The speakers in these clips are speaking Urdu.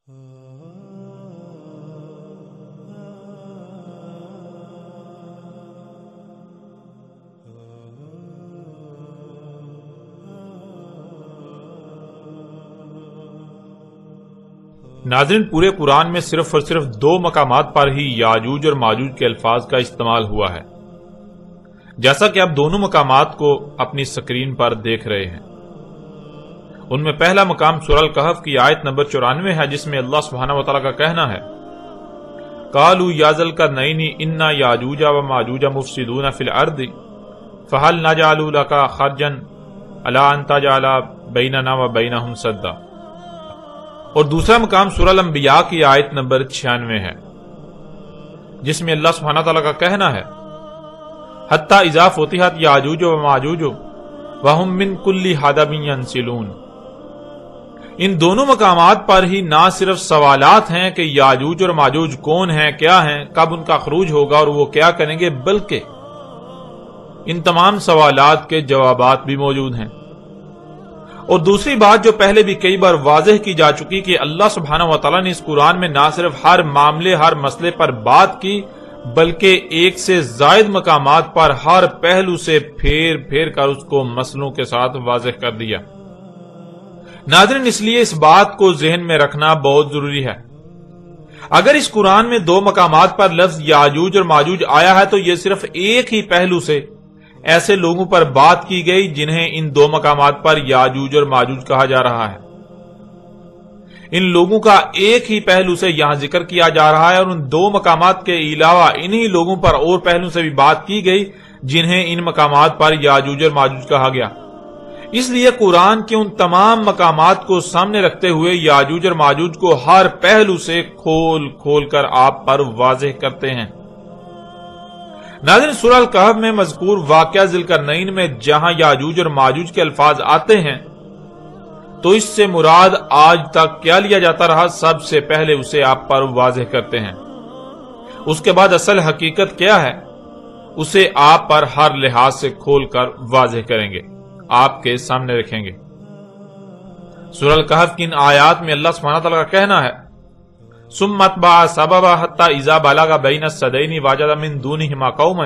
ناظرین، پورے قرآن میں صرف اور صرف 2 مقامات پر ہی یاجوج اور ماجوج کے الفاظ کا استعمال ہوا ہے، جیسا کہ آپ دونوں مقامات کو اپنی سکرین پر دیکھ رہے ہیں۔ ان میں پہلا مقام سورہ الکہف کی آیت نمبر 94 ہے، جس میں اللہ سبحانہ وتعالی کا کہنا ہے قالوا یا ذا القرنین انا یاجوج و ماجوج مفسدون فی الارض فهل نجعل لك خرجا الی ان تجعل بیننا و بینہم سدا۔ اور دوسرا مقام سورہ الانبیاء کی آیت نمبر 96 ہے، جس میں اللہ سبحانہ تعالیٰ کا کہنا ہے حتی اذا فتحت یاجوج و ماجوج وہم من کل حدب ینسلون۔ ان دونوں مقامات پر ہی نہ صرف سوالات ہیں کہ یاجوج اور ماجوج کون ہیں، کیا ہیں، کب ان کا خروج ہوگا اور وہ کیا کریں گے، بلکہ ان تمام سوالات کے جوابات بھی موجود ہیں۔ اور دوسری بات جو پہلے بھی کئی بار واضح کی جا چکی کہ اللہ سبحانہ وتعالی نے اس قرآن میں نہ صرف ہر معاملے، ہر مسئلے پر بات کی، بلکہ ایک سے زائد مقامات پر ہر پہلو سے پھیر پھیر کر اس کو مسئلوں کے ساتھ واضح کر دیا۔ ناظرین، اس لیے اس بات کو ذہن میں رکھنا بہت ضروری ہے۔ اگر اس قرآن میں 2 مقامات پر لفظ یاجوج اور ماجوج آیا ہے تو یہ صرف ایک ہی پہلو سے ایسے لوگوں پر بات کی گئی جنہیں ان 2 مقامات پر یاجوج اور ماجوج کہا جا رہا ہے۔ ان لوگوں کا ایک ہی پہلو سے یہاں ذکر کیا جا رہا ہے، اور ان 2 مقامات کے علاوہ انہی لوگوں پر اور پہلو سے بھی بات کی گئی جنہیں ان مقامات پر یاجوج اور ماجوج کہا گیا۔ اس لیے قرآن کے ان تمام مقامات کو سامنے رکھتے ہوئے یاجوج اور ماجوج کو ہر پہلو سے کھول کھول کر آپ پر واضح کرتے ہیں۔ ناظرین، سورہ الکہف میں مذکور واقعہ ذی القرنین میں جہاں یاجوج اور ماجوج کے الفاظ آتے ہیں تو اس سے مراد آج تک کیا لیا جاتا رہا، سب سے پہلے اسے آپ پر واضح کرتے ہیں۔ اس کے بعد اصل حقیقت کیا ہے اسے آپ پر ہر لحاظ سے کھول کر واضح کریں گے، آپ کے سامنے رکھیں گے۔ سورہ الکہف کی ان آیات میں اللہ سبحانہ تعالیٰ کا کہنا ہے ثم اتبع سببا حتى اذا بلغ بين السدين وجد من دونهما قوما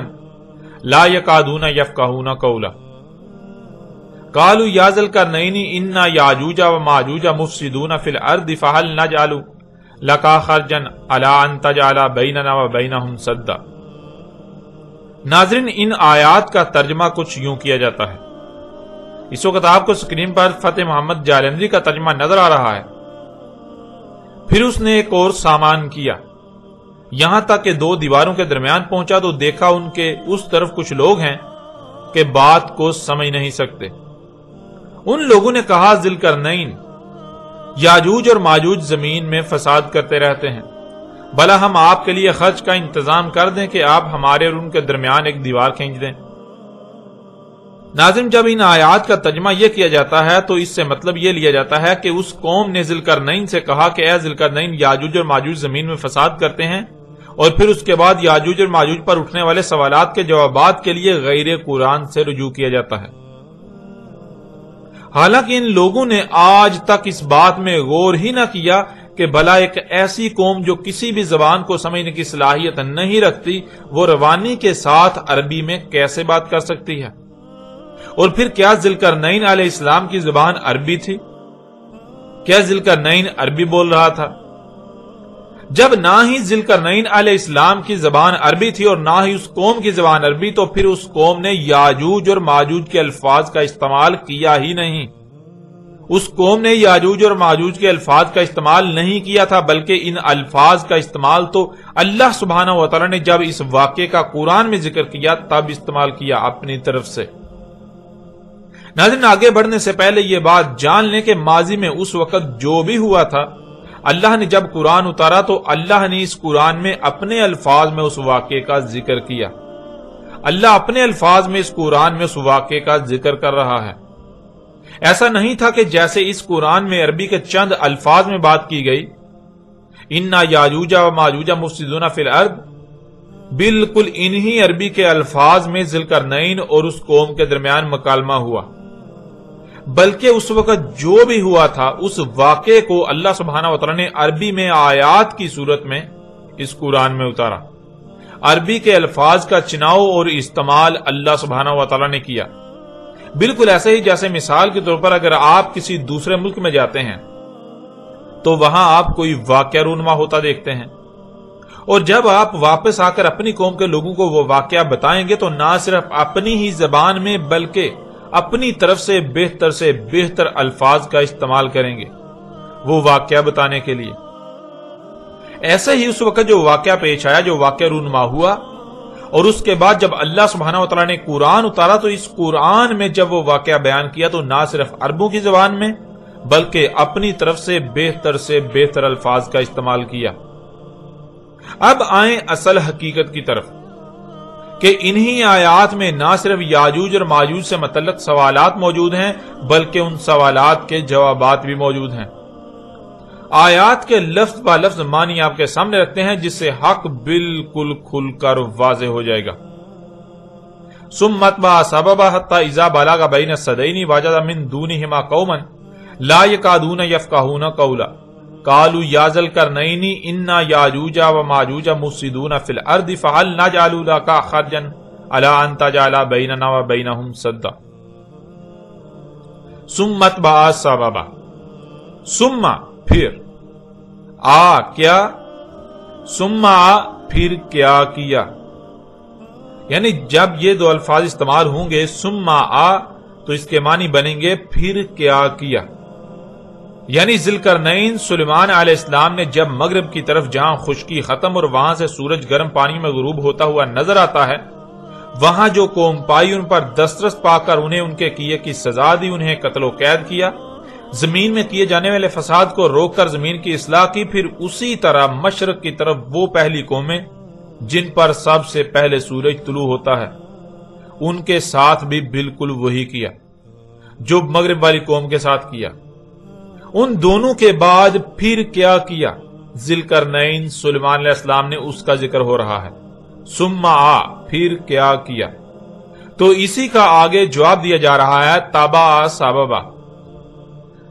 لا يكادون يفقهون قولا قالوا يا ذا القرنين ان ياجوج وماجوج مفسدون في الارض فهل نجعل لك خرجا على ان تجعل بيننا وبينهم سدا۔ ناظرین، ان آیات کا ترجمہ کچھ یوں کیا جاتا ہے۔ اس وقت آپ کو سکرین پر فتح محمد جالندری کا ترجمہ نظر آ رہا ہے۔ پھر اس نے ایک اور سامان کیا، یہاں تک کہ 2 دیواروں کے درمیان پہنچا تو دیکھا ان کے اس طرف کچھ لوگ ہیں کہ بات کو سمجھ نہیں سکتے۔ ان لوگوں نے کہا ذی القرنین، یاجوج اور ماجوج زمین میں فساد کرتے رہتے ہیں، بھلا ہم آپ کے لیے خرچ کا انتظام کر دیں کہ آپ ہمارے اور ان کے درمیان ایک دیوار کھینچ دیں۔ ناظرین، جب ان آیات کا ترجمہ یہ کیا جاتا ہے تو اس سے مطلب یہ لیا جاتا ہے کہ اس قوم نے ذی القرنین سے کہا کہ اے ذی القرنین، یاجوج اور ماجوج زمین میں فساد کرتے ہیں، اور پھر اس کے بعد یاجوج اور ماجوج پر اٹھنے والے سوالات کے جوابات کے لیے غیر قرآن سے رجوع کیا جاتا ہے۔ حالانکہ ان لوگوں نے آج تک اس بات میں غور ہی نہ کیا کہ بھلا ایک ایسی قوم جو کسی بھی زبان کو سمجھنے کی صلاحیت نہیں رکھتی، وہ روانی کے ساتھ عربی میں کیسے بات کر سکتی ہے؟ اور پھر کیا ذی القرنین علیہ السلام کی زبان عربی تھی؟ کیا ذی القرنین عربی بول رہا تھا؟ جب نہ ہی ذی القرنین علیہ السلام کی زبان عربی تھی اور نہ ہی اس قوم کی زبان عربی، تو پھر اس قوم نے یاجوج اور ماجوج کے الفاظ کا استعمال کیا ہی نہیں۔ اس قوم نے یاجوج اور ماجوج کے الفاظ کا استعمال نہیں کیا تھا، بلکہ ان الفاظ کا استعمال تو اللہ سبحانہ وتعالی نے جب اس واقعے کا قرآن میں ذکر کیا تب استعمال کیا اپنی طرف سے۔ ناظرین، آگے بڑھنے سے پہلے یہ بات جان لیں کہ ماضی میں اس وقت جو بھی ہوا تھا، اللہ نے جب قرآن اتارا تو اللہ نے اس قرآن میں اپنے الفاظ میں اس واقعے کا ذکر کیا۔ اللہ اپنے الفاظ میں اس قرآن میں اس واقعے کا ذکر کر رہا ہے۔ ایسا نہیں تھا کہ جیسے اس قرآن میں عربی کے چند الفاظ میں بات کی گئی، اِنَّ یاجوج و ماجوج مفسدون فی الارض، بالکل انہی عربی کے الفاظ میں ذی القرنین اور اس قوم کے درمیان مکالمہ ہوا۔ بلکہ اس وقت جو بھی ہوا تھا اس واقعے کو اللہ سبحانہ و تعالی نے عربی میں آیات کی صورت میں اس قرآن میں اتارا. عربی کے الفاظ کا چناؤ اور استعمال اللہ سبحانہ و تعالی نے کیا. بالکل ایسے ہی جیسے مثال کے طور پر اگر آپ کسی دوسرے ملک میں جاتے ہیں تو وہاں آپ کوئی واقعہ رونما ہوتا دیکھتے ہیں، اور جب آپ واپس آ کر اپنی قوم کے لوگوں کو وہ واقعہ بتائیں گے تو نہ صرف اپنی ہی زبان میں بلکہ اپنی طرف سے بہتر الفاظ کا استعمال کریں گے وہ واقعہ بتانے کے لیے. ایسے ہی اس وقت جو واقعہ پیش آیا، جو واقعہ رونما ہوا، اور اس کے بعد جب اللہ سبحانہ و تعالیٰ نے قرآن اتارا تو اس قرآن میں جب وہ واقعہ بیان کیا تو نہ صرف عربوں کی زبان میں بلکہ اپنی طرف سے بہتر الفاظ کا استعمال کیا. اب آئیں اصل حقیقت کی طرف کہ انہی آیات میں نہ صرف یاجوج اور ماجوج سے متعلق سوالات موجود ہیں بلکہ ان سوالات کے جوابات بھی موجود ہیں. آیات کے لفظ با لفظ معنی آپ کے سامنے رکھتے ہیں جس سے حق بالکل کھل کر واضح ہو جائے گا. ثم اتبع سببا حتى اذا بلغ بين السدين وجد من دونهما قوما لا يكادون يفقهون قولا قالوا يا ذا القرنين ان ياجوج وماجوج مفسدون في الارض فهل نجعل لك خرجا على ان تجعل بيننا وبينهم سدا. ثم اتبع سببا، ثم پھر کیا، ثم پھر کیا کیا، یعنی جب یہ دو الفاظ استعمال ہوں گے ثم تو اس کے معنی بنیں گے پھر کیا کیا. یعنی ذی القرنین سلیمان علیہ السلام نے جب مغرب کی طرف جہاں خشکی ختم اور وہاں سے سورج گرم پانی میں غروب ہوتا ہوا نظر آتا ہے، وہاں جو قوم پائی ان پر دسترس پا کر انہیں ان کے کیے کی سزا دی، انہیں قتل و قید کیا، زمین میں کیے جانے والے فساد کو روک کر زمین کی اصلاح کی. پھر اسی طرح مشرق کی طرف وہ پہلی قومیں جن پر سب سے پہلے سورج طلوع ہوتا ہے ان کے ساتھ بھی بالکل وہی کیا جو مغرب والی قوم کے ساتھ کیا. ان دونوں کے بعد پھر کیا کیا، ذی القرنین سلیمان علیہ السلام نے اس کا ذکر ہو رہا ہے. ثم پھر کیا کیا، تو اسی کا آگے جواب دیا جا رہا ہے تابع سببا.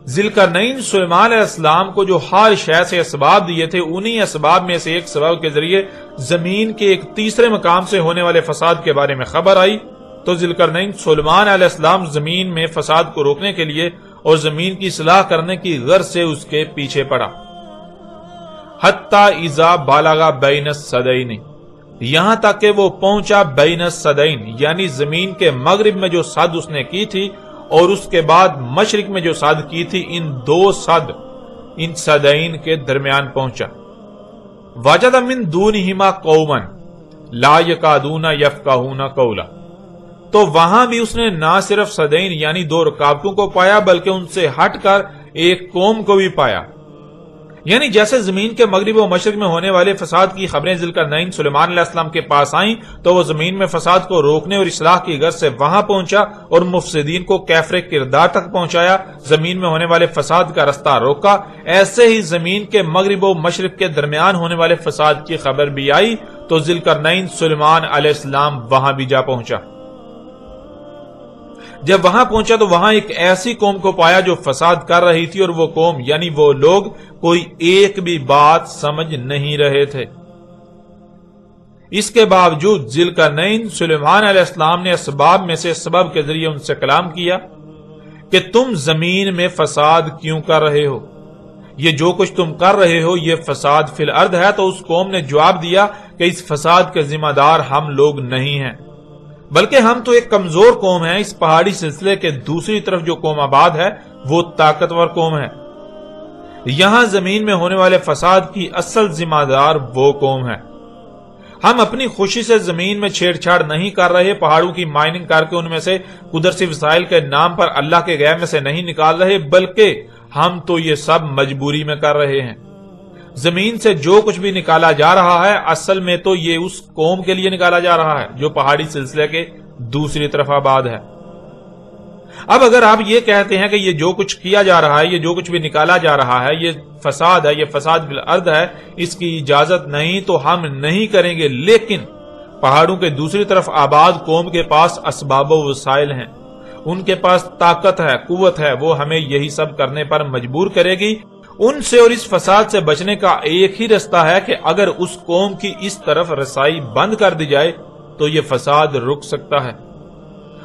ذی القرنین سلیمان علیہ السلام کو جو ہر شے سے اسباب دیے تھے انہی اسباب میں سے ایک سبب کے ذریعے زمین کے ایک تیسرے مقام سے ہونے والے فساد کے بارے میں خبر آئی تو ذی القرنین سلیمان علیہ السلام زمین میں فساد کو روکنے کے لیے اور زمین کی اصلاح کرنے کی غرض سے اس کے پیچھے پڑا. حتی اذا بالغ بین السدین، یہاں تک کہ وہ پہنچا بین السدین یعنی زمین کے مغرب میں جو سد اس نے کی تھی اور اس کے بعد مشرق میں جو سد کی تھی، ان دو سد ان سدین کے درمیان پہنچا. وجد من دونہما قوما لا یکادون یفقہون قولا، تو وہاں بھی اس نے نہ صرف سدین یعنی دو رکاوٹوں کو پایا بلکہ ان سے ہٹ کر ایک قوم کو بھی پایا. یعنی جیسے زمین کے مغرب و مشرق میں ہونے والے فساد کی خبریں ذی القرنین سلیمان علیہ السلام کے پاس آئیں تو وہ زمین میں فساد کو روکنے اور اصلاح کی غرض سے وہاں پہنچا اور مفسدین کو کیفر کردار تک پہنچایا، زمین میں ہونے والے فساد کا رستہ روکا. ایسے ہی زمین کے مغرب و مشرق کے درمیان ہونے والے فساد کی خبر بھی آئی تو ذی القرنین سلیمان علیہ السلام وہاں بھی جا پہنچا. جب وہاں پہنچا تو وہاں ایک ایسی قوم کو پایا جو فساد کر رہی تھی اور وہ قوم یعنی وہ لوگ کوئی ایک بھی بات سمجھ نہیں رہے تھے. اس کے باوجود ذی القرنین سلیمان علیہ السلام نے اسباب میں سے سبب کے ذریعے ان سے کلام کیا کہ تم زمین میں فساد کیوں کر رہے ہو، یہ جو کچھ تم کر رہے ہو یہ فساد فی الارض ہے. تو اس قوم نے جواب دیا کہ اس فساد کے ذمہ دار ہم لوگ نہیں ہیں بلکہ ہم تو ایک کمزور قوم ہیں. اس پہاڑی سلسلے کے دوسری طرف جو قوم آباد ہے وہ طاقتور قوم ہے. یہاں زمین میں ہونے والے فساد کی اصل ذمہ دار وہ قوم ہے. ہم اپنی خوشی سے زمین میں چھیڑ چھاڑ نہیں کر رہے، پہاڑوں کی مائننگ کر کے ان میں سے قدرتی وسائل کے نام پر اللہ کے غیر میں سے نہیں نکال رہے، بلکہ ہم تو یہ سب مجبوری میں کر رہے ہیں. زمین سے جو کچھ بھی نکالا جا رہا ہے اصل میں تو یہ اس قوم کے لیے نکالا جا رہا ہے جو پہاڑی سلسلے کے دوسری طرف آباد ہے. اب اگر آپ یہ کہتے ہیں کہ یہ جو کچھ کیا جا رہا ہے، یہ جو کچھ بھی نکالا جا رہا ہے یہ فساد ہے، یہ فساد بالارض ہے، اس کی اجازت نہیں تو ہم نہیں کریں گے، لیکن پہاڑوں کے دوسری طرف آباد قوم کے پاس اسباب و وسائل ہیں، ان کے پاس طاقت ہے، قوت ہے، وہ ہمیں یہی سب کرنے پر مجبور کرے گی۔ ان سے اور اس فساد سے بچنے کا ایک ہی رستہ ہے کہ اگر اس قوم کی اس طرف رسائی بند کر دی جائے تو یہ فساد رک سکتا ہے۔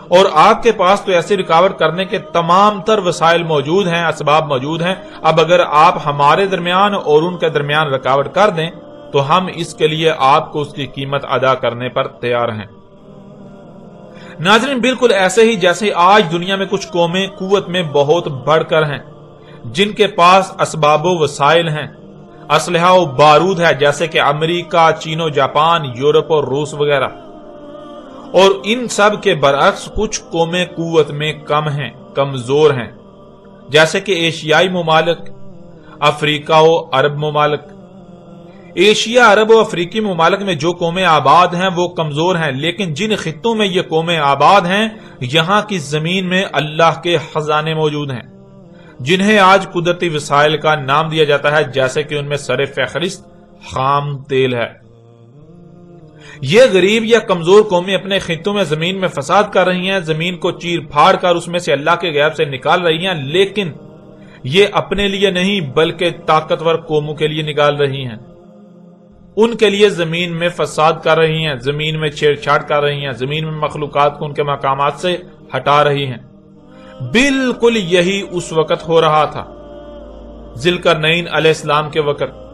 اور آپ کے پاس تو ایسی رکاوٹ کرنے کے تمام تر وسائل موجود ہیں، اسباب موجود ہیں۔ اب اگر آپ ہمارے درمیان اور ان کے درمیان رکاوٹ کر دیں تو ہم اس کے لیے آپ کو اس کی قیمت ادا کرنے پر تیار ہیں۔ ناظرین، بالکل ایسے ہی جیسے آج دنیا میں کچھ قومیں قوت میں بہت بڑھ کر ہیں، جن کے پاس اسباب و وسائل ہیں، اسلحہ و بارود ہے، جیسے کہ امریکہ، چین و جاپان، یورپ اور روس وغیرہ، اور ان سب کے برعکس کچھ قومیں قوت میں کم ہیں، کمزور ہیں، جیسے کہ ایشیائی ممالک، افریقہ و عرب ممالک۔ ایشیا، عرب و افریقی ممالک میں جو قومیں آباد ہیں وہ کمزور ہیں، لیکن جن خطوں میں یہ قومیں آباد ہیں یہاں کی زمین میں اللہ کے خزانے موجود ہیں، جنہیں آج قدرتی وسائل کا نام دیا جاتا ہے، جیسے کہ ان میں سر فہرست خام تیل ہے۔ یہ غریب یا کمزور قومیں اپنے خطوں میں زمین میں فساد کر رہی ہیں، زمین کو چیر پھاڑ کر اس میں سے اللہ کے غیب سے نکال رہی ہیں، لیکن یہ اپنے لیے نہیں بلکہ طاقتور قوموں کے لیے نکال رہی ہیں۔ ان کے لیے زمین میں فساد کر رہی ہیں، زمین میں چھیڑ چھاڑ کر رہی ہیں، زمین میں مخلوقات کو ان کے مقامات سے ہٹا رہی ہیں۔ بالکل یہی اس وقت ہو رہا تھا، ذوالقرنین علیہ السلام کے وقت۔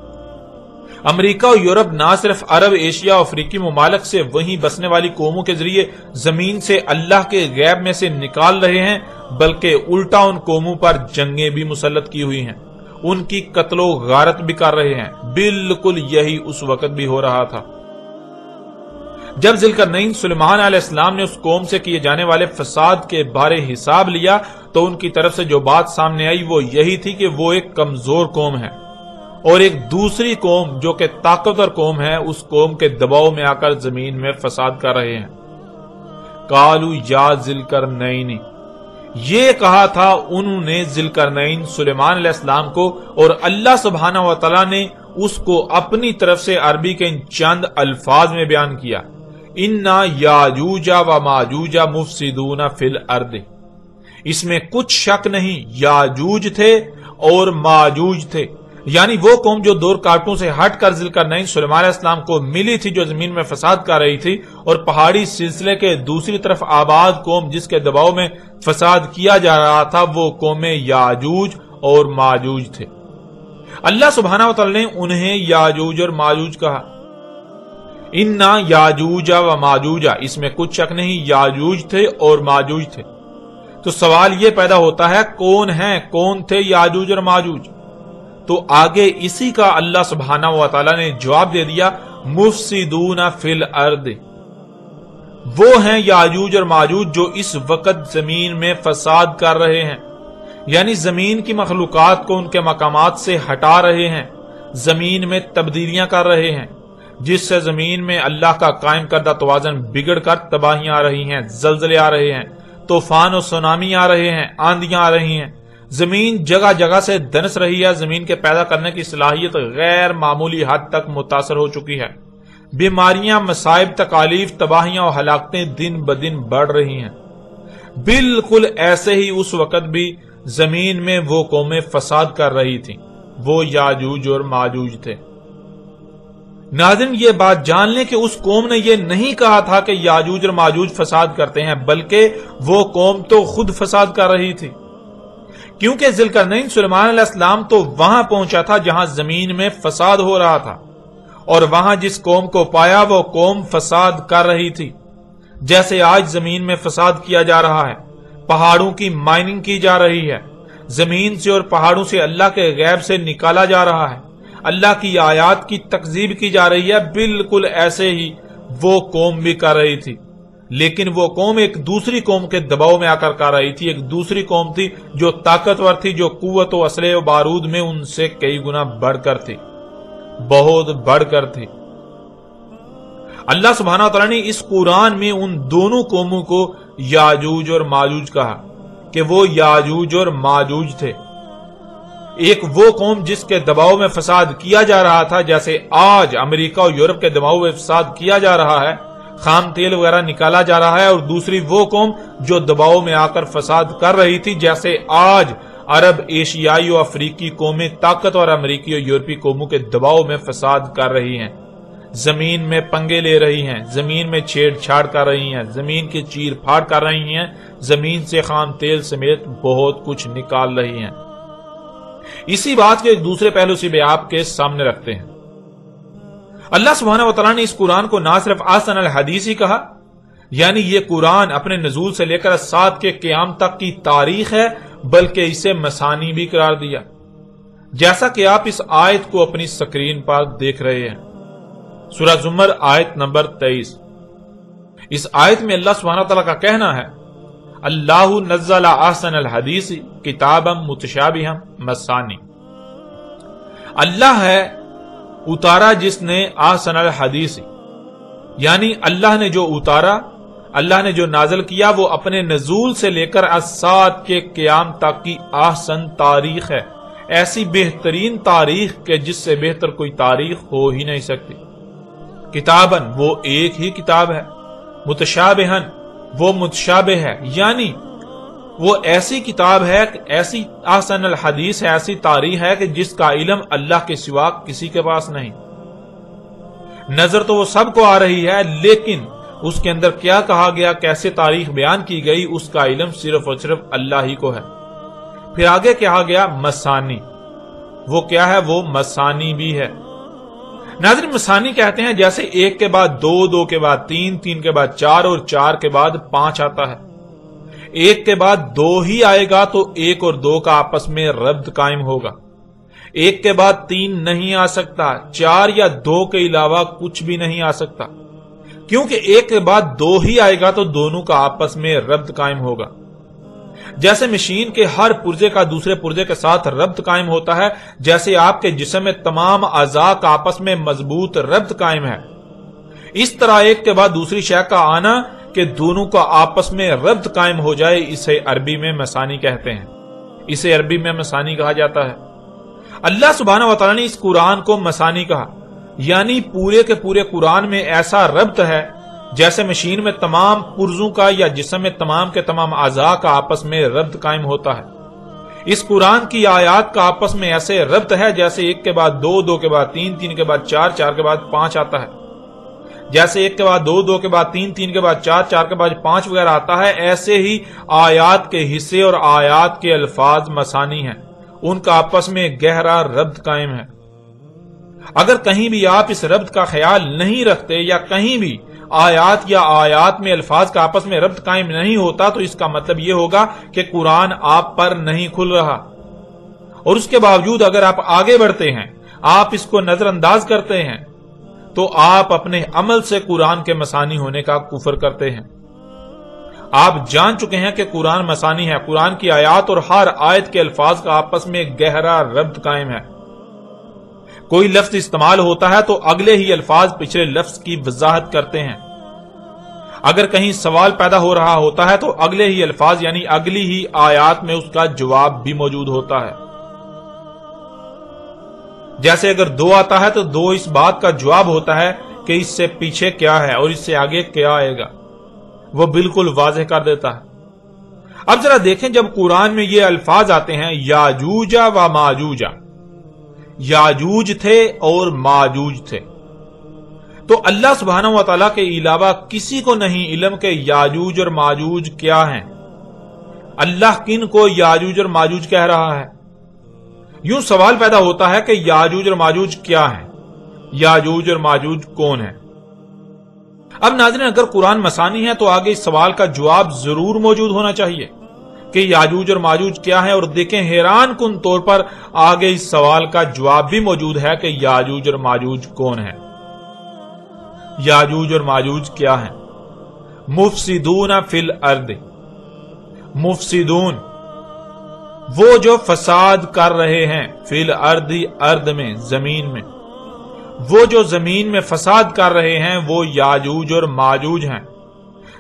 امریکہ اور یورپ نہ صرف عرب، ایشیا اور افریقی ممالک سے وہیں بسنے والی قوموں کے ذریعے زمین سے اللہ کے غیب میں سے نکال رہے ہیں، بلکہ الٹا ان قوموں پر جنگیں بھی مسلط کی ہوئی ہیں، ان کی قتل و غارت بھی کر رہے ہیں۔ بالکل یہی اس وقت بھی ہو رہا تھا۔ جب ذوالقرنین سلیمان علیہ السلام نے اس قوم سے کیے جانے والے فساد کے بارے حساب لیا تو ان کی طرف سے جو بات سامنے آئی وہ یہی تھی کہ وہ ایک کمزور قوم ہے، اور ایک دوسری قوم جو کہ طاقتور قوم ہے اس قوم کے دباؤ میں آ کر زمین میں فساد کر رہے ہیں۔ قالوا یا ذوالقرنین، یہ کہا تھا انہوں نے ذوالقرنین سلیمان علیہ السلام کو، اور اللہ سبحانہ و تعالی نے اس کو اپنی طرف سے عربی کے ان چند الفاظ میں بیان کیا، انا یاجوج و ماجوج مفسدون فی الارض۔ اس میں کچھ شک نہیں، یاجوج تھے اور ماجوج تھے، یعنی وہ قوم جو دور کاٹوں سے ہٹ کر ذوالقرنین سلیمان علیہ السلام کو ملی تھی، جو زمین میں فساد کر رہی تھی، اور پہاڑی سلسلے کے دوسری طرف آباد قوم جس کے دباؤ میں فساد کیا جا رہا تھا، وہ قوم یاجوج اور ماجوج تھے۔ اللہ سبحانہ و تعالی نے انہیں یاجوج اور ماجوج کہا، انا یاجوج و ماجوج، اس میں کچھ شک نہیں، یاجوج تھے اور ماجوج تھے۔ تو سوال یہ پیدا ہوتا ہے کون ہیں، کون تھے یاجوج اور ماجوج؟ تو آگے اسی کا اللہ سبحانہ و تعالی نے جواب دے دیا، مفسدون فی الارض، وہ ہیں یاجوج اور ماجوج جو اس وقت زمین میں فساد کر رہے ہیں، یعنی زمین کی مخلوقات کو ان کے مقامات سے ہٹا رہے ہیں، زمین میں تبدیلیاں کر رہے ہیں، جس سے زمین میں اللہ کا قائم کردہ توازن بگڑ کر تباہیاں آ رہی ہیں، زلزلے آ رہے ہیں، طوفان و سونامی آ رہے ہیں، آندیاں آ رہی ہیں، زمین جگہ جگہ سے دنس رہی ہے، زمین کے پیدا کرنے کی صلاحیت غیر معمولی حد تک متاثر ہو چکی ہے، بیماریاں، مصائب، تکالیف، تباہیاں اور ہلاکتیں دن بدن بڑھ رہی ہیں۔ بالکل ایسے ہی اس وقت بھی زمین میں وہ قومیں فساد کر رہی تھیں، وہ یاجوج اور ماجوج تھے۔ ناظرین، یہ بات جان لیں کہ اس قوم نے یہ نہیں کہا تھا کہ یاجوج اور ماجوج فساد کرتے ہیں، بلکہ وہ قوم تو خود فساد کر رہی تھی، کیونکہ ذوالقرنین سلیمان علیہ السلام تو وہاں پہنچا تھا جہاں زمین میں فساد ہو رہا تھا، اور وہاں جس قوم کو پایا وہ قوم فساد کر رہی تھی، جیسے آج زمین میں فساد کیا جا رہا ہے، پہاڑوں کی مائننگ کی جا رہی ہے، زمین سے اور پہاڑوں سے اللہ کے غیب سے نکالا جا رہا ہے، اللہ کی آیات کی تکذیب کی جا رہی ہے، بالکل ایسے ہی وہ قوم بھی کر رہی تھی، لیکن وہ قوم ایک دوسری قوم کے دباؤ میں آ کر کر رہی تھی، ایک دوسری قوم تھی جو طاقتور تھی، جو قوت و اسلحے و بارود میں ان سے کئی گنا بڑھ کر تھی، بہت بڑھ کر تھی۔ اللہ سبحانہ وتعالی نے اس قرآن میں ان دونوں قوموں کو یاجوج اور ماجوج کہا کہ وہ یاجوج اور ماجوج تھے، ایک وہ قوم جس کے دباؤ میں فساد کیا جا رہا تھا، جیسے آج امریکہ اور یورپ کے دباؤ میں فساد کیا جا رہا ہے، خام تیل وغیرہ نکالا جا رہا ہے، اور دوسری وہ قوم جو دباؤ میں آ کر فساد کر رہی تھی، جیسے آج عرب، ایشیائی اور افریقی قومیں طاقت اور امریکی اور یورپی قوموں کے دباؤ میں فساد کر رہی ہیں، زمین میں پنگے لے رہی ہیں، زمین میں چھیڑ چھاڑ کر رہی ہیں، زمین کی چیر پھاڑ کر رہی ہیں، زمین سے خام تیل سمیت بہت کچھ نکال رہی ہیں۔ اسی بات کے دوسرے پہلو سے بھی آپ کے سامنے رکھتے ہیں۔ اللہ سبحانہ وتعالی نے اس قرآن کو نہ صرف احسن الحدیث ہی کہا، یعنی یہ قرآن اپنے نزول سے لے کر سات کے قیام تک کی تاریخ ہے، بلکہ اسے مثانی بھی قرار دیا، جیسا کہ آپ اس آیت کو اپنی سکرین پر دیکھ رہے ہیں۔ سورہ زمر آیت نمبر 23۔ اس آیت میں اللہ سبحانہ وتعالی کا کہنا ہے، اللہ نزل احسن الحدیث کتابا متشابہا مثانی۔ اللہ ہے اتارا جس نے احسن الحدیث، یعنی اللہ نے جو اتارا، اللہ نے جو نازل کیا، وہ اپنے نزول سے لے کر الساعۃ کے قیام تک کی احسن تاریخ ہے، ایسی بہترین تاریخ کہ جس سے بہتر کوئی تاریخ ہو ہی نہیں سکتی۔ کتابن وہ ایک ہی کتاب ہے، متشابہن وہ متشابہ ہے، یعنی وہ ایسی کتاب ہے، ایسی احسن الحدیث ہے، ایسی تاریخ ہے کہ جس کا علم اللہ کے سوا کسی کے پاس نہیں۔ نظر تو وہ سب کو آ رہی ہے، لیکن اس کے اندر کیا کہا گیا، کیسے تاریخ بیان کی گئی، اس کا علم صرف اور صرف اللہ ہی کو ہے۔ پھر آگے کہا گیا مثانی، وہ کیا ہے، وہ مثانی بھی ہے۔ ناظرین، مثانی کہتے ہیں جیسے ایک کے بعد دو، دو کے بعد تین، تین کے بعد چار اور چار کے بعد پانچ آتا ہے۔ ایک کے بعد دو ہی آئے گا تو ایک اور دو کا آپس میں ربط قائم ہوگا۔ ایک کے بعد تین نہیں آ سکتا، چار یا دو کے علاوہ کچھ بھی نہیں آ سکتا، کیونکہ ایک کے بعد دو ہی آئے گا تو دونوں کا آپس میں ربط قائم ہوگا۔ جیسے مشین کے ہر پرزے کا دوسرے پرزے کے ساتھ ربط قائم ہوتا ہے، جیسے آپ کے جسم میں تمام اعضاء کا آپس میں مضبوط ربط قائم ہے، اس طرح ایک کے بعد دوسری شے کا آنا کہ دونوں کا آپس میں ربط قائم ہو جائے، اسے عربی میں مثانی کہتے ہیں، اسے عربی میں مثانی کہا جاتا ہے۔ اللہ سبحانہ وتعالی نے اس قرآن کو مثانی کہا، یعنی پورے کے پورے قرآن میں ایسا ربط ہے جیسے مشین میں تمام پرزوں کا یا جسم میں تمام کے تمام اعضاء کا آپس میں ربط قائم ہوتا ہے۔ اس قرآن کی آیات کا آپس میں ایسے ربط ہے جیسے ایک کے بعد دو، دو کے بعد تین، تین کے بعد چار، چار کے بعد پانچ آتا ہے۔ جیسے ایک کے بعد دو، دو کے بعد تین، تین کے بعد چار، چار کے بعد پانچ وغیرہ آتا ہے، ایسے ہی آیات کے حصے اور آیات کے الفاظ مثانی ہیں، ان کا آپس میں گہرا ربط قائم ہے۔ اگر کہیں بھی آپ اس ربط کا خیال نہیں رکھتے یا کہیں بھی آیات یا آیات میں الفاظ کا آپس میں ربط قائم نہیں ہوتا تو اس کا مطلب یہ ہوگا کہ قرآن آپ پر نہیں کھل رہا، اور اس کے باوجود اگر آپ آگے بڑھتے ہیں، آپ اس کو نظر انداز کرتے ہیں، تو آپ اپنے عمل سے قرآن کے مثانی ہونے کا کفر کرتے ہیں۔ آپ جان چکے ہیں کہ قرآن مثانی ہے، قرآن کی آیات اور ہر آیت کے الفاظ کا آپس میں گہرا ربط قائم ہے۔ کوئی لفظ استعمال ہوتا ہے تو اگلے ہی الفاظ پچھلے لفظ کی وضاحت کرتے ہیں۔ اگر کہیں سوال پیدا ہو رہا ہوتا ہے تو اگلے ہی الفاظ یعنی اگلی ہی آیات میں اس کا جواب بھی موجود ہوتا ہے۔ جیسے اگر دو آتا ہے تو دو اس بات کا جواب ہوتا ہے کہ اس سے پیچھے کیا ہے اور اس سے آگے کیا آئے گا، وہ بالکل واضح کر دیتا ہے۔ اب ذرا دیکھیں، جب قرآن میں یہ الفاظ آتے ہیں یاجوج و ماجوج، یاجوج تھے اور ماجوج تھے، تو اللہ سبحانہ و تعالیٰ کے علاوہ کسی کو نہیں علم کہ یاجوج اور ماجوج کیا ہیں، اللہ کن کو یاجوج اور ماجوج کہہ رہا ہے۔ یوں سوال پیدا ہوتا ہے کہ یاجوج اور ماجوج کیا ہیں، یاجوج اور ماجوج کون ہیں؟ اب ناظرین، اگر قرآن مثانی ہے تو آگے اس سوال کا جواب ضرور موجود ہونا چاہیے کہ یاجوج اور ماجوج کیا ہے، اور دیکھیں حیران کن طور پر آگے اس سوال کا جواب بھی موجود ہے کہ یاجوج اور ماجوج کون ہیں۔ یاجوج اور ماجوج کیا ہیں؟ مفسدون فی الارض، مفسدون وہ جو فساد کر رہے ہیں، فی الارض ارض میں، زمین میں، وہ جو زمین میں فساد کر رہے ہیں وہ یاجوج اور ماجوج ہیں۔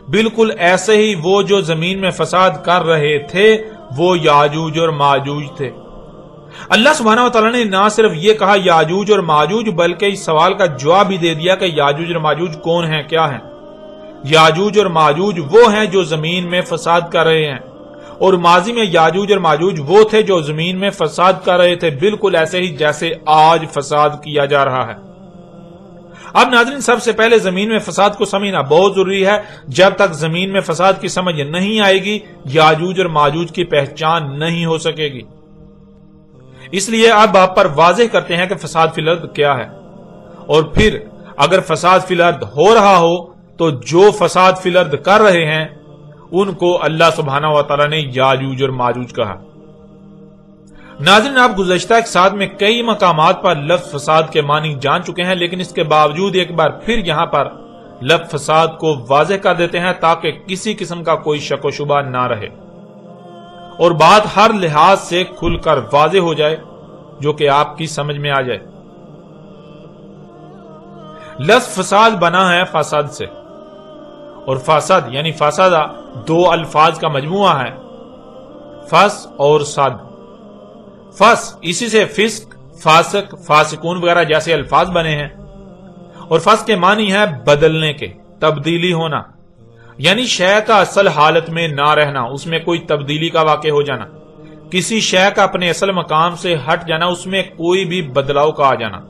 بالکل ایسے ہی وہ جو زمین میں فساد کر رہے تھے وہ یاجوج اور ماجوج تھے۔ اللہ سبحانہ وتعالیٰ نے نہ صرف یہ کہا یاجوج اور ماجوج، بلکہ اس سوال کا جواب بھی دے دیا کہ یاجوج اور ماجوج کون ہیں، کیا ہیں۔ یاجوج اور ماجوج وہ ہیں جو زمین میں فساد کر رہے ہیں، اور ماضی میں یاجوج اور ماجوج وہ تھے جو زمین میں فساد کر رہے تھے، بالکل ایسے ہی جیسے آج فساد کیا جا رہا ہے۔ اب ناظرین، سب سے پہلے زمین میں فساد کو سمجھنا بہت ضروری ہے۔ جب تک زمین میں فساد کی سمجھ نہیں آئے گی، یاجوج اور ماجوج کی پہچان نہیں ہو سکے گی۔ اس لیے اب آپ پر واضح کرتے ہیں کہ فساد فی الارض کیا ہے، اور پھر اگر فساد فی الارض ہو رہا ہو تو جو فساد فی الارض کر رہے ہیں ان کو اللہ سبحانہ و تعالی نے یاجوج اور ماجوج کہا۔ ناظرین، آپ گزشتہ ایک ساتھ میں کئی مقامات پر لفظ فساد کے معنی جان چکے ہیں، لیکن اس کے باوجود ایک بار پھر یہاں پر لفظ فساد کو واضح کر دیتے ہیں تاکہ کسی قسم کا کوئی شک و شبہ نہ رہے اور بات ہر لحاظ سے کھل کر واضح ہو جائے، جو کہ آپ کی سمجھ میں آ جائے۔ لفظ فساد بنا ہے فساد سے، اور فساد یعنی فسادہ دو الفاظ کا مجموعہ ہے، فس اور صد۔ فس اسی سے فسق، فاسق، فاسقون وغیرہ جیسے الفاظ بنے ہیں، اور فس کے معنی ہے بدلنے کے، تبدیلی ہونا، یعنی شے کا اصل حالت میں نہ رہنا، اس میں کوئی تبدیلی کا واقع ہو جانا، کسی شے کا اپنے اصل مقام سے ہٹ جانا، اس میں کوئی بھی بدلاؤ کا آ جانا،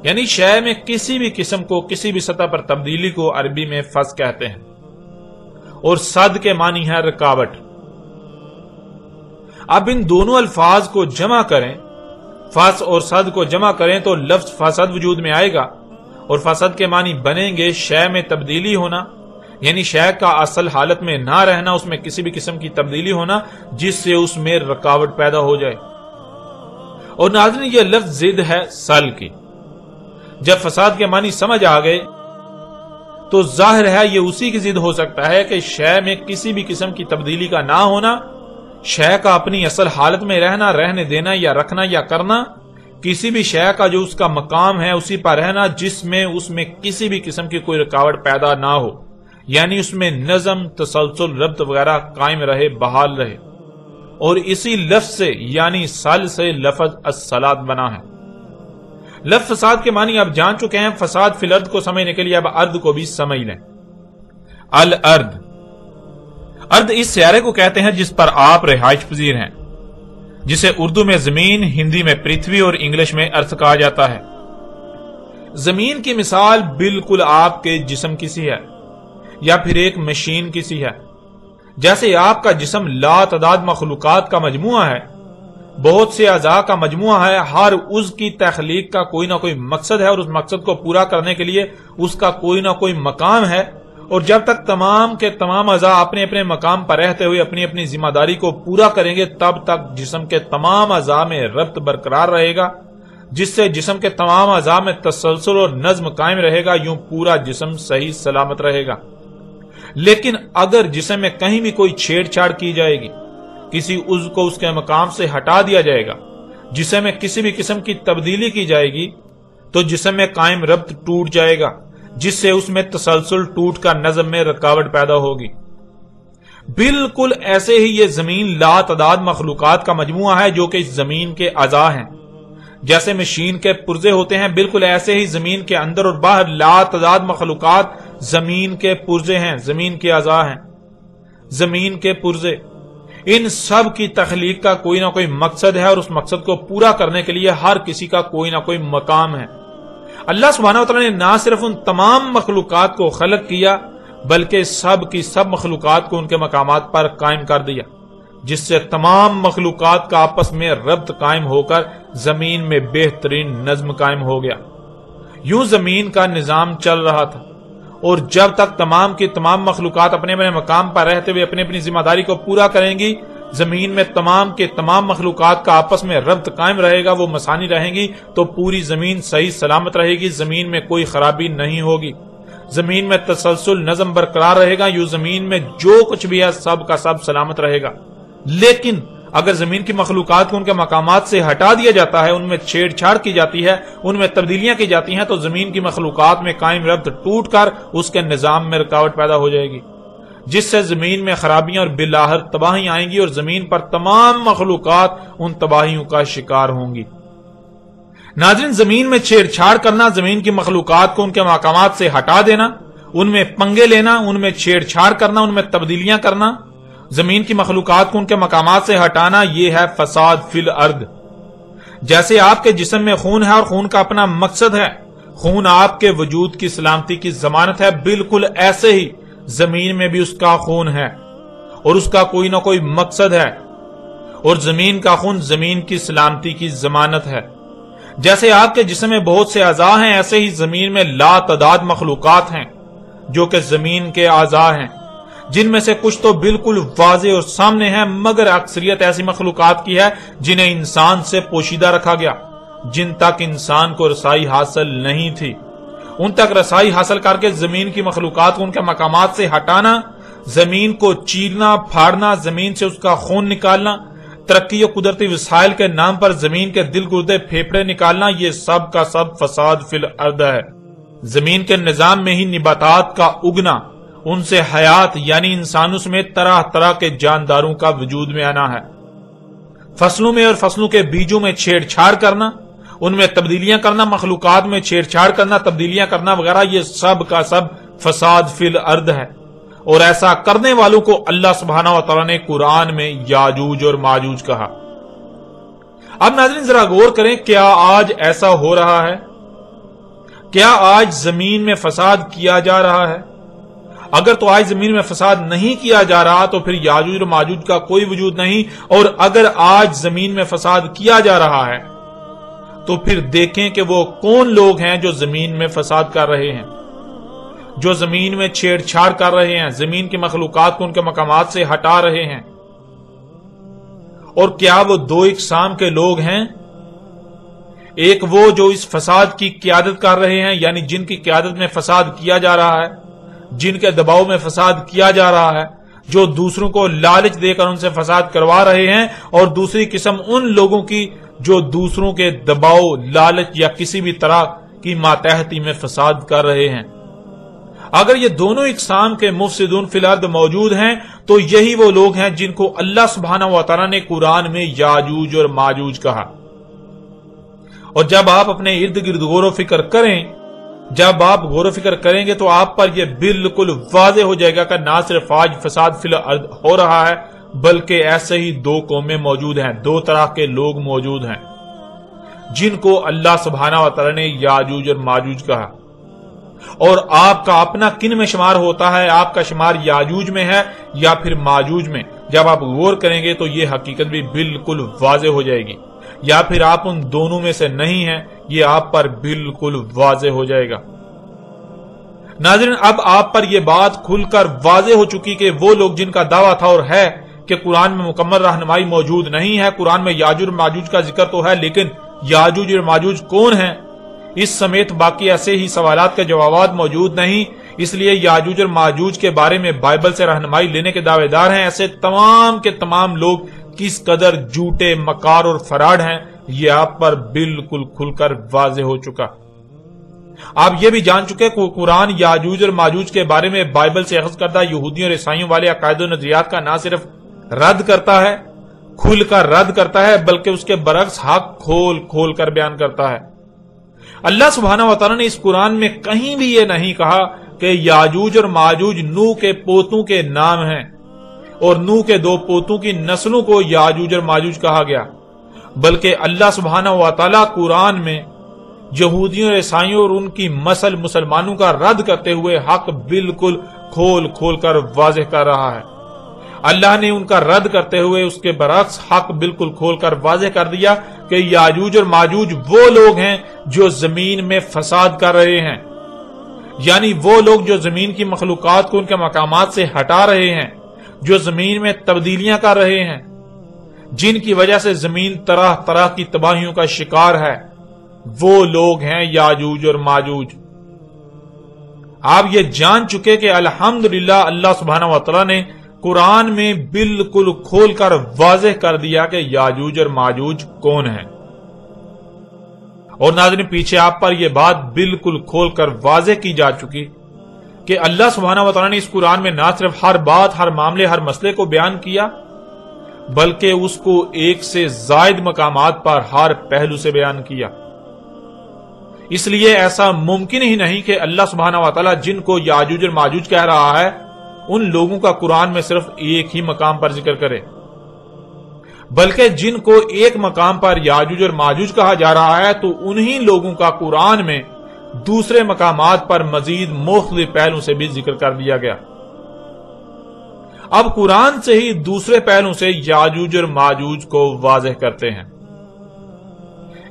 یعنی شے میں کسی بھی قسم کو، کسی بھی سطح پر تبدیلی کو عربی میں فس کہتے ہیں۔ اور صد کے معنی ہے رکاوٹ۔ اب ان دونوں الفاظ کو جمع کریں، فس اور صد کو جمع کریں تو لفظ فساد وجود میں آئے گا، اور فساد کے معنی بنیں گے شے میں تبدیلی ہونا، یعنی شے کا اصل حالت میں نہ رہنا، اس میں کسی بھی قسم کی تبدیلی ہونا جس سے اس میں رکاوٹ پیدا ہو جائے۔ اور ناظرین، یہ لفظ ضد ہے سل کی۔ جب فساد کے معنی سمجھ آ گئے تو ظاہر ہے یہ اسی کی ضد ہو سکتا ہے کہ شے میں کسی بھی قسم کی تبدیلی کا نہ ہونا، شے کا اپنی اصل حالت میں رہنا، رہنے دینا یا رکھنا یا کرنا، کسی بھی شے کا جو اس کا مقام ہے اسی پر رہنا جس میں اس میں کسی بھی قسم کی کوئی رکاوٹ پیدا نہ ہو، یعنی اس میں نظم، تسلسل، ربط وغیرہ قائم رہے، بحال رہے۔ اور اسی لفظ سے یعنی سل سے لفظ الصلاۃ بنا ہے۔ لفظ فساد کے معنی اب جان چکے ہیں، فساد فی الارض کو سمجھنے کے لیے اب ارض کو بھی سمجھ لیں۔ الارض، ارض اس سیارے کو کہتے ہیں جس پر آپ رہائش پذیر ہیں، جسے اردو میں زمین، ہندی میں پرتھوی اور انگلش میں ارتھ کہا جاتا ہے۔ زمین کی مثال بالکل آپ کے جسم کی سی ہے، یا پھر ایک مشین کی سی ہے۔ جیسے آپ کا جسم لا تعداد مخلوقات کا مجموعہ ہے، بہت سے اعضاء کا مجموعہ ہے، ہر عضو کی تخلیق کا کوئی نہ کوئی مقصد ہے، اور اس مقصد کو پورا کرنے کے لیے اس کا کوئی نہ کوئی مقام ہے، اور جب تک تمام کے تمام اعضاء اپنے اپنے مقام پر رہتے ہوئے اپنی اپنی ذمہ داری کو پورا کریں گے، تب تک جسم کے تمام اعضاء میں ربط برقرار رہے گا، جس سے جسم کے تمام اعضاء میں تسلسل اور نظم قائم رہے گا، یوں پورا جسم صحیح سلامت رہے گا۔ لیکن اگر جسم میں کہیں بھی کوئی چھیڑ چھاڑ کی جائے گی، کسی عضو کو اس کے مقام سے ہٹا دیا جائے گا، جسم میں کسی بھی قسم کی تبدیلی کی جائے گی، تو جسم میں قائم ربط ٹوٹ جائے گا، جس سے اس میں تسلسل ٹوٹ کر نظم میں رکاوٹ پیدا ہوگی۔ بالکل ایسے ہی یہ زمین لا تعداد مخلوقات کا مجموعہ ہے جو کہ اس زمین کے اعضاء ہیں۔ جیسے مشین کے پرزے ہوتے ہیں، بالکل ایسے ہی زمین کے اندر اور باہر لا تعداد مخلوقات زمین کے پرزے ہیں، زمین کے اعضاء ہیں، زمین کے پرزے۔ ان سب کی تخلیق کا کوئی نہ کوئی مقصد ہے، اور اس مقصد کو پورا کرنے کے لیے ہر کسی کا کوئی نہ کوئی مقام ہے۔ اللہ سبحانہ وتعالی نے نہ صرف ان تمام مخلوقات کو خلق کیا، بلکہ سب کی سب مخلوقات کو ان کے مقامات پر قائم کر دیا، جس سے تمام مخلوقات کا آپس میں ربط قائم ہو کر زمین میں بہترین نظم قائم ہو گیا۔ یوں زمین کا نظام چل رہا تھا، اور جب تک تمام کی تمام مخلوقات اپنے اپنے مقام پر رہتے ہوئے اپنی اپنی ذمہ داری کو پورا کریں گی، زمین میں تمام کے تمام مخلوقات کا آپس میں ربط قائم رہے گا، وہ مسانی رہیں گی، تو پوری زمین صحیح سلامت رہے گی، زمین میں کوئی خرابی نہیں ہوگی، زمین میں تسلسل نظم برقرار رہے گا، یوں زمین میں جو کچھ بھی ہے سب کا سب سلامت رہے گا۔ لیکن اگر زمین کی مخلوقات کو ان کے مقامات سے ہٹا دیا جاتا ہے، ان میں چھیڑ چھاڑ کی جاتی ہے، ان میں تبدیلیاں کی جاتی ہیں، تو زمین کی مخلوقات میں قائم ربط ٹوٹ کر اس کے نظام میں رکاوٹ پیدا ہو جائے گی، جس سے زمین میں خرابیاں اور بالآخر تباہی آئیں گی، اور زمین پر تمام مخلوقات ان تباہیوں کا شکار ہوں گی۔ ناظرین، زمین میں چھیڑ چھاڑ کرنا، زمین کی مخلوقات کو ان کے مقامات سے ہٹا دینا، ان میں پنگے لینا، ان میں چھیڑ چھاڑ کرنا، ان میں تبدیلیاں کرنا، زمین کی مخلوقات کو ان کے مقامات سے ہٹانا، یہ ہے فساد فی الارض۔ جیسے آپ کے جسم میں خون ہے اور خون کا اپنا مقصد ہے، خون آپ کے وجود کی سلامتی کی ضمانت ہے، بالکل ایسے ہی زمین میں بھی اس کا خون ہے اور اس کا کوئی نہ کوئی مقصد ہے، اور زمین کا خون زمین کی سلامتی کی ضمانت ہے۔ جیسے آپ کے جسم میں بہت سے اعضاء ہیں، ایسے ہی زمین میں لا تعداد مخلوقات ہیں جو کہ زمین کے اعضاء ہیں، جن میں سے کچھ تو بالکل واضح اور سامنے ہیں، مگر اکثریت ایسی مخلوقات کی ہے جنہیں انسان سے پوشیدہ رکھا گیا، جن تک انسان کو رسائی حاصل نہیں تھی۔ ان تک رسائی حاصل کر کے زمین کی مخلوقات کو ان کے مقامات سے ہٹانا، زمین کو چیرنا پھاڑنا، زمین سے اس کا خون نکالنا، ترقی و قدرتی وسائل کے نام پر زمین کے دل گردے پھیپڑے نکالنا، یہ سب کا سب فساد فی الارض ہے۔ زمین کے نظام میں ہی نباتات کا اگنا، ان سے حیات یعنی انسانوں سمیت طرح طرح کے جانداروں کا وجود میں آنا ہے۔ فصلوں میں اور فصلوں کے بیجوں میں چھیڑ چھاڑ کرنا، ان میں تبدیلیاں کرنا، مخلوقات میں چھیڑ چھاڑ کرنا، تبدیلیاں کرنا وغیرہ، یہ سب کا سب فساد فی الارض ہے۔ اور ایسا کرنے والوں کو اللہ سبحانہ و تعالیٰ نے قرآن میں یاجوج اور ماجوج کہا۔ اب ناظرین ذرا غور کریں، کیا آج ایسا ہو رہا ہے؟ کیا آج زمین میں فساد کیا جا رہا ہے؟ اگر تو آج زمین میں فساد نہیں کیا جا رہا تو پھر یاجوج اور ماجوج کا کوئی وجود نہیں، اور اگر آج زمین میں فساد کیا جا رہا ہے تو پھر دیکھیں کہ وہ کون لوگ ہیں جو زمین میں فساد کر رہے ہیں، جو زمین میں چھیڑ چھاڑ کر رہے ہیں، زمین کی مخلوقات کو ان کے مقامات سے ہٹا رہے ہیں۔ اور کیا وہ دو اقسام کے لوگ ہیں؟ ایک وہ جو اس فساد کی قیادت کر رہے ہیں، یعنی جن کی قیادت میں فساد کیا جا رہا ہے، جن کے دباؤ میں فساد کیا جا رہا ہے، جو دوسروں کو لالچ دے کر ان سے فساد کروا رہے ہیں، اور دوسری قسم ان لوگوں کی جو دوسروں کے دباؤ، لالچ یا کسی بھی طرح کی ماتحتی میں فساد کر رہے ہیں۔ اگر یہ دونوں اقسام کے مفسدون فی الارض موجود ہیں تو یہی وہ لوگ ہیں جن کو اللہ سبحانہ و تعالیٰ نے قرآن میں یاجوج اور ماجوج کہا۔ اور جب آپ اپنے ارد گرد غور و فکر کریں، جب آپ غور و فکر کریں گے تو آپ پر یہ بالکل واضح ہو جائے گا کہ نہ صرف آج فساد فی الارض ہو رہا ہے، بلکہ ایسے ہی دو قومیں موجود ہیں، دو طرح کے لوگ موجود ہیں جن کو اللہ سبحانہ و تعالیٰ نے یاجوج اور ماجوج کہا۔ اور آپ کا اپنا کن میں شمار ہوتا ہے؟ آپ کا شمار یاجوج میں ہے یا پھر ماجوج میں؟ جب آپ غور کریں گے تو یہ حقیقت بھی بالکل واضح ہو جائے گی، یا پھر آپ ان دونوں میں سے نہیں ہیں، یہ آپ پر بالکل واضح ہو جائے گا۔ ناظرین اب آپ پر یہ بات کھل کر واضح ہو چکی کہ وہ لوگ جن کا دعویٰ تھا اور ہے کہ قرآن میں مکمل رہنمائی موجود نہیں ہے، قرآن میں یاجوج اور ماجوج کا ذکر تو ہے لیکن یاجوج اور ماجوج کون ہیں، اس سمیت باقی ایسے ہی سوالات کے جوابات موجود نہیں، اس لیے یاجوج اور ماجوج کے بارے میں بائبل سے رہنمائی لینے کے دعوے دار ہیں۔ ایسے تمام کے تمام لوگ کس قدر جھوٹے، مکار اور فراڈ ہیں، یہ آپ پر بالکل کھل کر واضح ہو چکا۔ آپ یہ بھی جان چکے کہ قرآن یاجوج اور ماجوج کے بارے میں بائبل سے اخذ کردہ یہودیوں اور عیسائیوں والے عقائد و نظریات کا نہ صرف رد کرتا ہے، کھل کر رد کرتا ہے، بلکہ اس کے برعکس حق کھول کھول کر بیان کرتا ہے۔ اللہ سبحانہ و تعالیٰ نے اس قرآن میں کہیں بھی یہ نہیں کہا کہ یاجوج اور ماجوج نوح کے پوتوں کے نام ہیں اور نوح کے دو پوتوں کی نسلوں کو یاجوج اور ماجوج کہا گیا، بلکہ اللہ سبحانہ و تعالیٰ قرآن میں یہودیوں اور عیسائیوں اور ان کی مسلمانوں کا رد کرتے ہوئے حق بالکل کھول کھول کر واضح کر رہا ہے۔ اللہ نے ان کا رد کرتے ہوئے اس کے برعکس حق بالکل کھول کر واضح کر دیا کہ یاجوج اور ماجوج وہ لوگ ہیں جو زمین میں فساد کر رہے ہیں، یعنی وہ لوگ جو زمین کی مخلوقات کو ان کے مقامات سے ہٹا رہے ہیں، جو زمین میں تبدیلیاں کر رہے ہیں، جن کی وجہ سے زمین طرح طرح کی تباہیوں کا شکار ہے، وہ لوگ ہیں یاجوج اور ماجوج۔ آپ یہ جان چکے کہ الحمدللہ اللہ سبحانہ و تعالیٰ نے قرآن میں بالکل کھول کر واضح کر دیا کہ یاجوج اور ماجوج کون ہیں۔ اور ناظرین پیچھے آپ پر یہ بات بالکل کھول کر واضح کی جا چکی کہ اللہ سبحانہ و تعالیٰ نے اس قرآن میں نہ صرف ہر بات، ہر معاملے، ہر مسئلے کو بیان کیا، بلکہ اس کو ایک سے زائد مقامات پر ہر پہلو سے بیان کیا۔ اس لیے ایسا ممکن ہی نہیں کہ اللہ سبحانہ و تعالی جن کو یاجوج اور ماجوج کہہ رہا ہے ان لوگوں کا قرآن میں صرف ایک ہی مقام پر ذکر کرے، بلکہ جن کو ایک مقام پر یاجوج اور ماجوج کہا جا رہا ہے تو انہی لوگوں کا قرآن میں دوسرے مقامات پر مزید مختلف پہلوں سے بھی ذکر کر دیا گیا۔ اب قرآن سے ہی دوسرے پہلوں سے یاجوج اور ماجوج کو واضح کرتے ہیں۔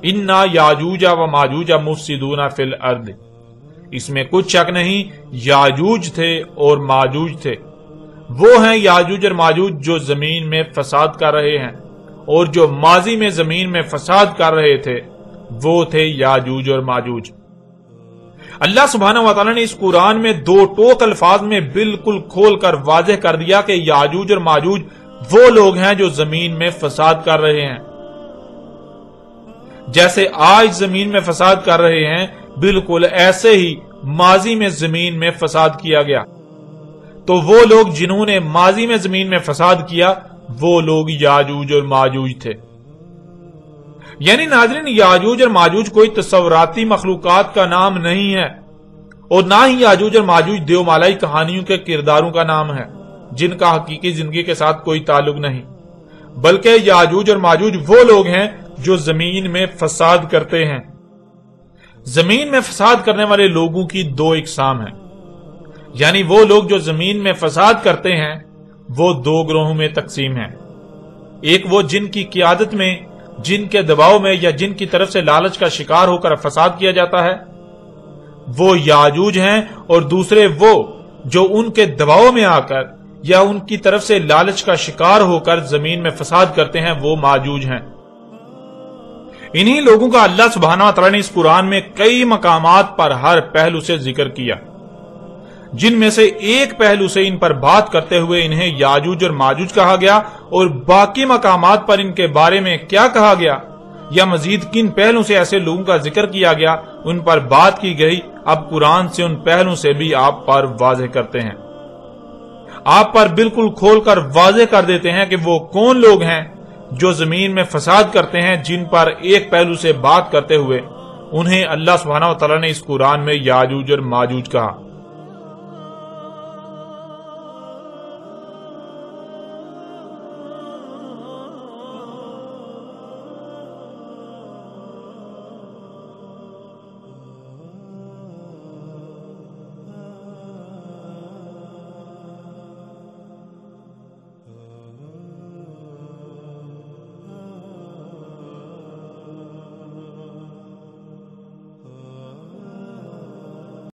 اِنَّا یاجوج و ماجوج مفسدون فی الارض، اس میں کچھ شک نہیں یاجوج تھے اور ماجوج تھے، وہ ہیں یاجوج اور ماجوج جو زمین میں فساد کر رہے ہیں، اور جو ماضی میں زمین میں فساد کر رہے تھے وہ تھے یاجوج اور ماجوج۔ اللہ سبحانہ و تعالی نے اس قرآن میں دو ٹوک الفاظ میں بالکل کھول کر واضح کر دیا کہ یاجوج اور ماجوج وہ لوگ ہیں جو زمین میں فساد کر رہے ہیں۔ جیسے آج زمین میں فساد کر رہے ہیں بالکل ایسے ہی ماضی میں زمین میں فساد کیا گیا، تو وہ لوگ جنہوں نے ماضی میں زمین میں فساد کیا وہ لوگ یاجوج اور ماجوج تھے۔ یعنی ناظرین یاجوج اور ماجوج کوئی تصوراتی مخلوقات کا نام نہیں ہے، اور نہ ہی یاجوج اور ماجوج دیومالائی کہانیوں کے کرداروں کا نام ہے جن کا حقیقی زندگی کے ساتھ کوئی تعلق نہیں، بلکہ یاجوج اور ماجوج وہ لوگ ہیں جو زمین میں فساد کرتے ہیں۔ زمین میں فساد کرنے والے لوگوں کی دو اقسام ہیں، یعنی وہ لوگ جو زمین میں فساد کرتے ہیں وہ دو گروہوں میں تقسیم ہیں۔ ایک وہ جن کی قیادت میں، جن کے دباؤ میں یا جن کی طرف سے لالچ کا شکار ہو کر فساد کیا جاتا ہے وہ یاجوج ہیں، اور دوسرے وہ جو ان کے دباؤ میں آ کر یا ان کی طرف سے لالچ کا شکار ہو کر زمین میں فساد کرتے ہیں وہ ماجوج ہیں۔ انہی لوگوں کا اللہ سبحانہ و تعالی نے اس قرآن میں کئی مقامات پر ہر پہلو سے ذکر کیا، جن میں سے ایک پہلو سے ان پر بات کرتے ہوئے انہیں یاجوج اور ماجوج کہا گیا، اور باقی مقامات پر ان کے بارے میں کیا کہا گیا یا مزید کن پہلوں سے ایسے لوگوں کا ذکر کیا گیا ان پر بات کی گئی۔ اب قرآن سے ان پہلوں سے بھی آپ پر واضح کرتے ہیں، آپ پر بالکل کھول کر واضح کر دیتے ہیں کہ وہ کون لوگ ہیں جو زمین میں فساد کرتے ہیں، جن پر ایک پہلو سے بات کرتے ہوئے انہیں اللہ سبحانہ و تعالی نے اس قرآن میں یاجوج اور ماجوج کہا۔